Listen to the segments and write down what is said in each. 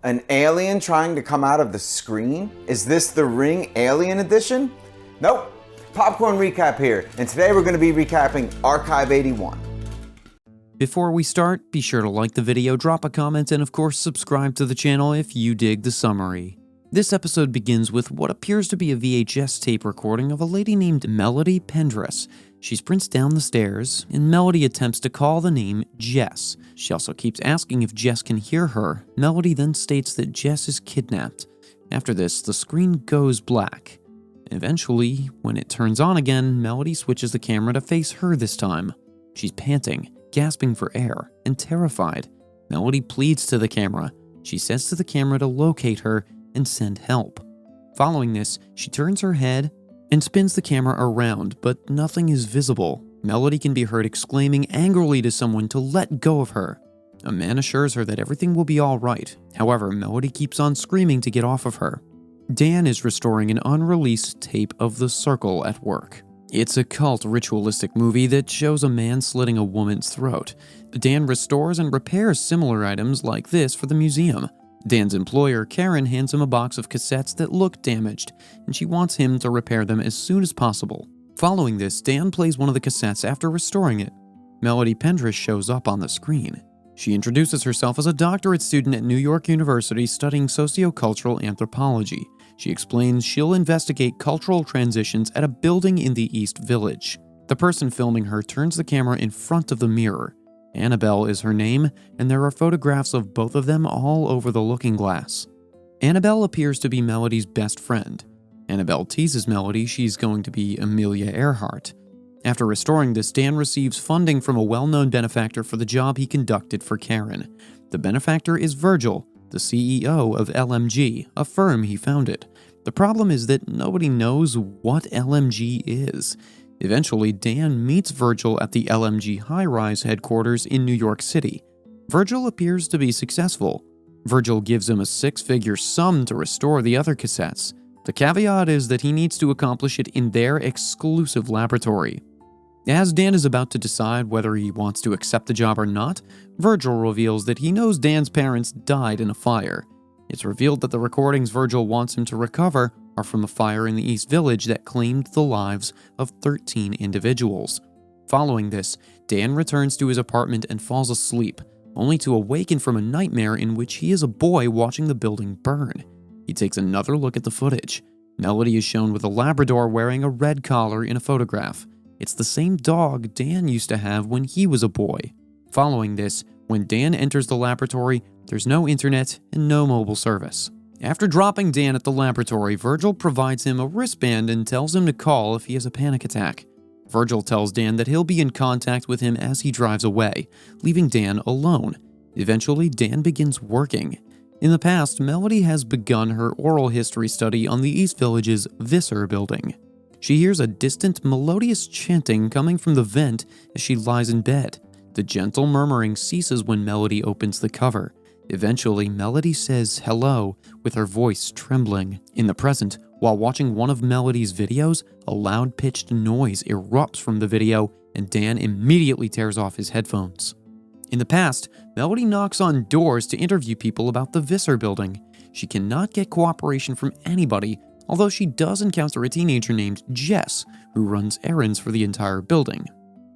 An alien trying to come out of the screen? Is this the Ring Alien Edition? Nope. Popcorn Recap here, and today we're going to be recapping Archive 81. Before we start, be sure to like the video, drop a comment, and of course subscribe to the channel if you dig the summary. This episode begins with what appears to be a VHS tape recording of a lady named Melody Pendress. She sprints down the stairs, and Melody attempts to call the name Jess. She also keeps asking if Jess can hear her. Melody then states that Jess is kidnapped. After this, the screen goes black. Eventually, when it turns on again, Melody switches the camera to face her this time. She's panting, gasping for air, and terrified. Melody pleads to the camera. She says to the camera to locate her and send help. Following this, she turns her head and spins the camera around, but nothing is visible. Melody can be heard exclaiming angrily to someone to let go of her. A man assures her that everything will be all right. However, Melody keeps on screaming to get off of her. Dan is restoring an unreleased tape of The Circle at work. It's a cult ritualistic movie that shows a man slitting a woman's throat. Dan restores and repairs similar items like this for the museum. Dan's employer, Karen, hands him a box of cassettes that look damaged, and she wants him to repair them as soon as possible. Following this, Dan plays one of the cassettes after restoring it. Melody Pendress shows up on the screen. She introduces herself as a doctorate student at New York University studying sociocultural anthropology. She explains she'll investigate cultural transitions at a building in the East Village. The person filming her turns the camera in front of the mirror. Annabelle is her name, and there are photographs of both of them all over the looking glass. Annabelle appears to be Melody's best friend. Annabelle teases Melody she's going to be Amelia Earhart. After restoring this, Dan receives funding from a well-known benefactor for the job he conducted for Karen. The benefactor is Virgil, the CEO of LMG, a firm he founded. The problem is that nobody knows what LMG is. Eventually, Dan meets Virgil at the LMG high-rise headquarters in New York City. Virgil appears to be successful. Virgil gives him a six-figure sum to restore the other cassettes. The caveat is that he needs to accomplish it in their exclusive laboratory. As Dan is about to decide whether he wants to accept the job or not, Virgil reveals that he knows Dan's parents died in a fire. It's revealed that the recordings Virgil wants him to recover are from a fire in the East Village that claimed the lives of 13 individuals. Following this, Dan returns to his apartment and falls asleep, only to awaken from a nightmare in which he is a boy watching the building burn. He takes another look at the footage. Melody is shown with a Labrador wearing a red collar in a photograph. It's the same dog Dan used to have when he was a boy. Following this, when Dan enters the laboratory, there's no internet and no mobile service. After dropping Dan at the laboratory, Virgil provides him a wristband and tells him to call if he has a panic attack. Virgil tells Dan that he'll be in contact with him as he drives away, leaving Dan alone. Eventually, Dan begins working. In the past, Melody has begun her oral history study on the East Village's Visser building. She hears a distant, melodious chanting coming from the vent as she lies in bed. The gentle murmuring ceases when Melody opens the cover. Eventually, Melody says hello, with her voice trembling. In the present, while watching one of Melody's videos, a loud-pitched noise erupts from the video, and Dan immediately tears off his headphones. In the past, Melody knocks on doors to interview people about the Visser building. She cannot get cooperation from anybody, although she does encounter a teenager named Jess, who runs errands for the entire building.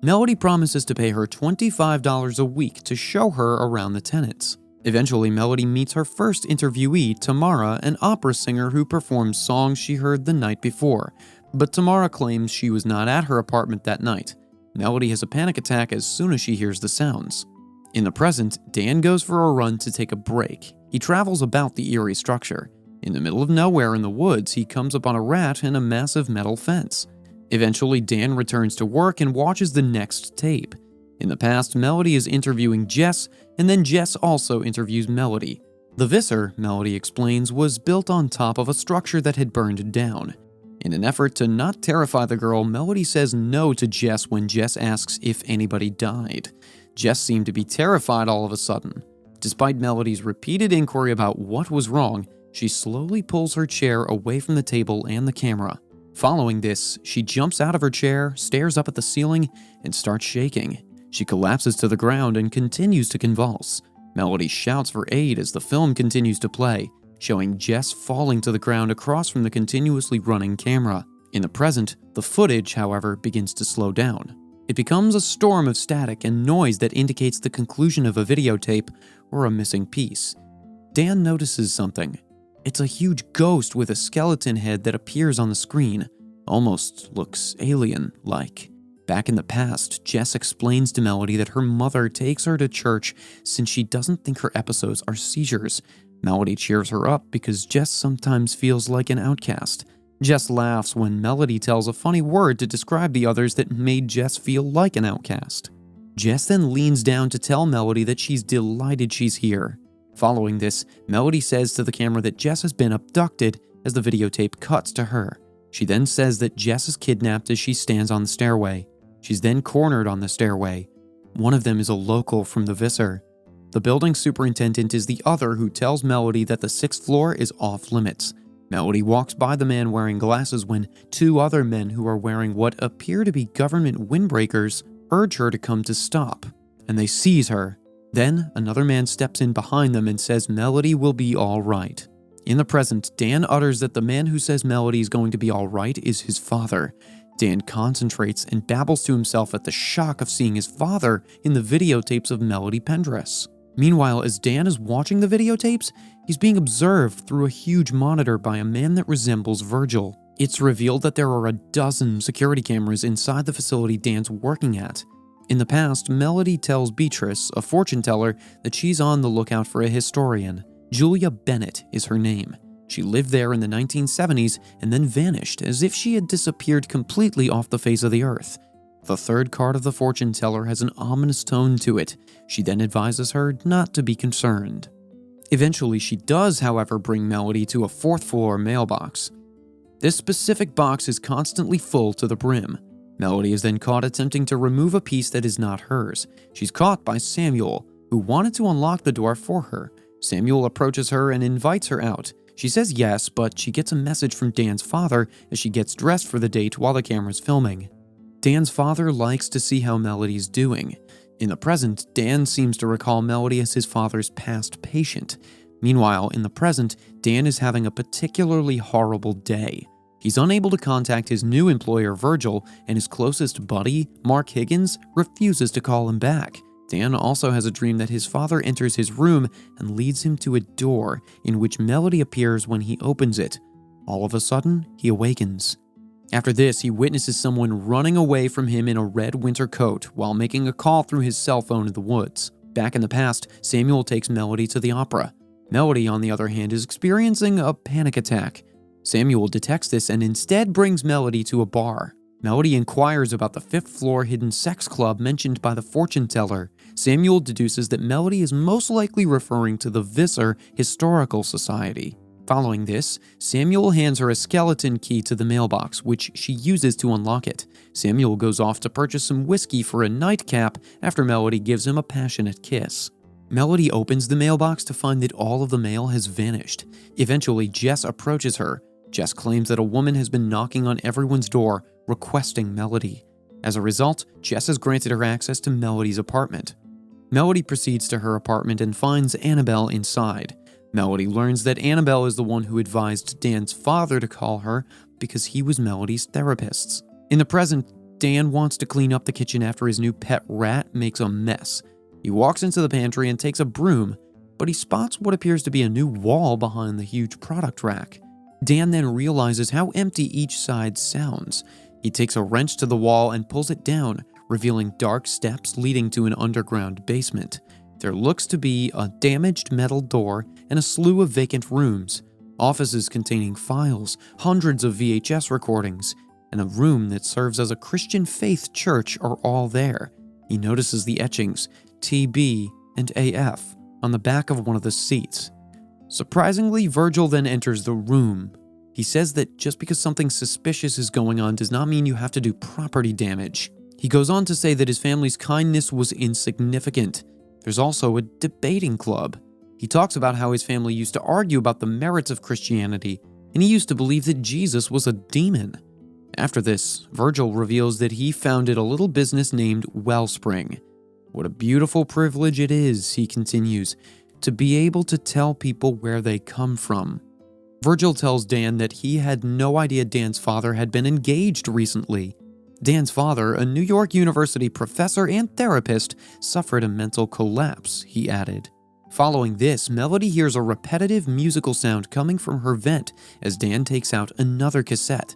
Melody promises to pay her $25 a week to show her around the tenants. Eventually, Melody meets her first interviewee, Tamara, an opera singer who performs songs she heard the night before. But Tamara claims she was not at her apartment that night. Melody has a panic attack as soon as she hears the sounds. In the present, Dan goes for a run to take a break. He travels about the eerie structure. In the middle of nowhere in the woods, he comes upon a rat and a massive metal fence. Eventually, Dan returns to work and watches the next tape. In the past, Melody is interviewing Jess, and then Jess also interviews Melody. The Visser, Melody explains, was built on top of a structure that had burned down. In an effort to not terrify the girl, Melody says no to Jess when Jess asks if anybody died. Jess seemed to be terrified all of a sudden. Despite Melody's repeated inquiry about what was wrong, she slowly pulls her chair away from the table and the camera. Following this, she jumps out of her chair, stares up at the ceiling, and starts shaking. She collapses to the ground and continues to convulse. Melody shouts for aid as the film continues to play, showing Jess falling to the ground across from the continuously running camera. In the present, the footage, however, begins to slow down. It becomes a storm of static and noise that indicates the conclusion of a videotape or a missing piece. Dan notices something. It's a huge ghost with a skeleton head that appears on the screen. Almost looks alien-like. Back in the past, Jess explains to Melody that her mother takes her to church since she doesn't think her episodes are seizures. Melody cheers her up because Jess sometimes feels like an outcast. Jess laughs when Melody tells a funny word to describe the others that made Jess feel like an outcast. Jess then leans down to tell Melody that she's delighted she's here. Following this, Melody says to the camera that Jess has been abducted as the videotape cuts to her. She then says that Jess is kidnapped as she stands on the stairway. She's then cornered on the stairway. One of them is a local from the Visser. The building superintendent is the other who tells Melody that the 6th floor is off limits. Melody walks by the man wearing glasses when 2 other men who are wearing what appear to be government windbreakers urge her to come to stop, and they seize her. Then, another man steps in behind them and says Melody will be all right. In the present, Dan utters that the man who says Melody is going to be all right is his father. Dan concentrates and babbles to himself at the shock of seeing his father in the videotapes of Melody Pendress. Meanwhile, as Dan is watching the videotapes, he's being observed through a huge monitor by a man that resembles Virgil. It's revealed that there are a dozen security cameras inside the facility Dan's working at. In the past, Melody tells Beatrice, a fortune teller, that she's on the lookout for a historian. Julia Bennett is her name. She lived there in the 1970s and then vanished as if she had disappeared completely off the face of the earth. The third card of the fortune teller has an ominous tone to it. She then advises her not to be concerned. Eventually, she does, however, bring Melody to a 4th floor mailbox. This specific box is constantly full to the brim. Melody is then caught attempting to remove a piece that is not hers. She's caught by Samuel, who wanted to unlock the door for her. Samuel approaches her and invites her out. She says yes, but she gets a message from Dan's father as she gets dressed for the date while the camera's filming. Dan's father likes to see how Melody's doing. In the present, Dan seems to recall Melody as his father's past patient. Meanwhile, in the present, Dan is having a particularly horrible day. He's unable to contact his new employer, Virgil, and his closest buddy, Mark Higgins, refuses to call him back. Dan also has a dream that his father enters his room and leads him to a door in which Melody appears when he opens it. All of a sudden, he awakens. After this, he witnesses someone running away from him in a red winter coat while making a call through his cell phone in the woods. Back in the past, Samuel takes Melody to the opera. Melody, on the other hand, is experiencing a panic attack. Samuel detects this and instead brings Melody to a bar. Melody inquires about the 5th floor hidden sex club mentioned by the fortune teller. Samuel deduces that Melody is most likely referring to the Visser Historical Society. Following this, Samuel hands her a skeleton key to the mailbox, which she uses to unlock it. Samuel goes off to purchase some whiskey for a nightcap after Melody gives him a passionate kiss. Melody opens the mailbox to find that all of the mail has vanished. Eventually, Jess approaches her. Jess claims that a woman has been knocking on everyone's door, requesting Melody. As a result, Jess has granted her access to Melody's apartment. Melody proceeds to her apartment and finds Annabelle inside. Melody learns that Annabelle is the one who advised Dan's father to call her because he was Melody's therapist. In the present, Dan wants to clean up the kitchen after his new pet rat makes a mess. He walks into the pantry and takes a broom, but he spots what appears to be a new wall behind the huge product rack. Dan then realizes how empty each side sounds. He takes a wrench to the wall and pulls it down, revealing dark steps leading to an underground basement. There looks to be a damaged metal door and a slew of vacant rooms, offices containing files, hundreds of VHS recordings, and a room that serves as a Christian faith church are all there. He notices the etchings, TB and AF, on the back of one of the seats. Surprisingly, Virgil then enters the room. He says that just because something suspicious is going on does not mean you have to do property damage. He goes on to say that his family's kindness was insignificant. There's also a debating club. He talks about how his family used to argue about the merits of Christianity, and he used to believe that Jesus was a demon. After this, Virgil reveals that he founded a little business named Wellspring. What a beautiful privilege it is, he continues, to be able to tell people where they come from. Virgil tells Dan that he had no idea Dan's father had been engaged recently. Dan's father, a New York University professor and therapist, suffered a mental collapse, he added. Following this, Melody hears a repetitive musical sound coming from her vent as Dan takes out another cassette.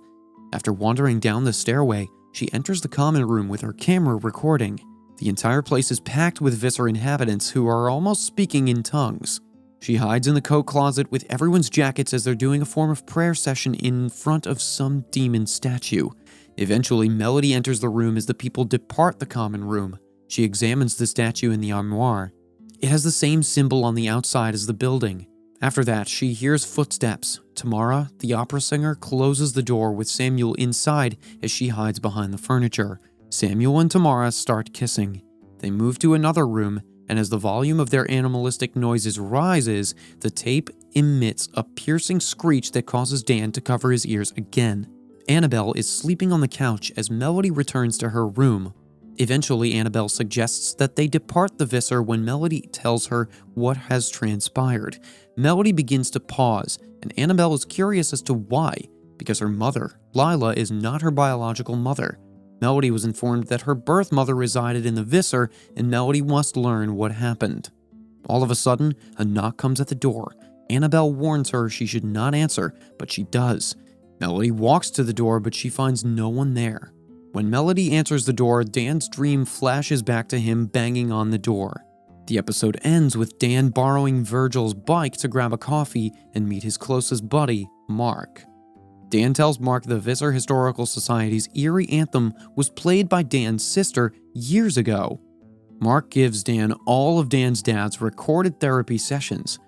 After wandering down the stairway, she enters the common room with her camera recording. The entire place is packed with Visser inhabitants who are almost speaking in tongues. She hides in the coat closet with everyone's jackets as they're doing a form of prayer session in front of some demon statue. Eventually, Melody enters the room as the people depart the common room. She examines the statue in the armoire. It has the same symbol on the outside as the building. After that, she hears footsteps. Tamara, the opera singer, closes the door with Samuel inside as she hides behind the furniture. Samuel and Tamara start kissing. They move to another room, and as the volume of their animalistic noises rises, the tape emits a piercing screech that causes Dan to cover his ears again. Annabelle is sleeping on the couch as Melody returns to her room. Eventually, Annabelle suggests that they depart the Visser when Melody tells her what has transpired. Melody begins to pause, and Annabelle is curious as to why, because her mother, Lila, is not her biological mother. Melody was informed that her birth mother resided in the Visser, and Melody must learn what happened. All of a sudden, a knock comes at the door. Annabelle warns her she should not answer, but she does. Melody walks to the door, but she finds no one there. When Melody answers the door, Dan's dream flashes back to him banging on the door. The episode ends with Dan borrowing Virgil's bike to grab a coffee and meet his closest buddy, Mark. Dan tells Mark the Visser Historical Society's eerie anthem was played by Dan's sister years ago. Mark gives Dan all of Dan's dad's recorded therapy sessions.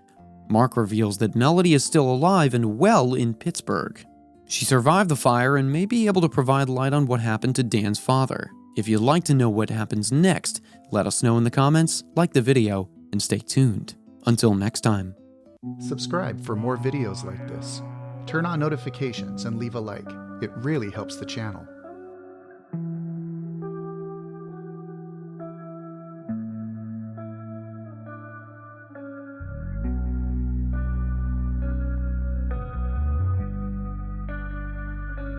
Mark reveals that Melody is still alive and well in Pittsburgh. She survived the fire and may be able to provide light on what happened to Dan's father. If you'd like to know what happens next, let us know in the comments, like the video, and stay tuned. Until next time. Subscribe for more videos like this. Turn on notifications and leave a like. It really helps the channel.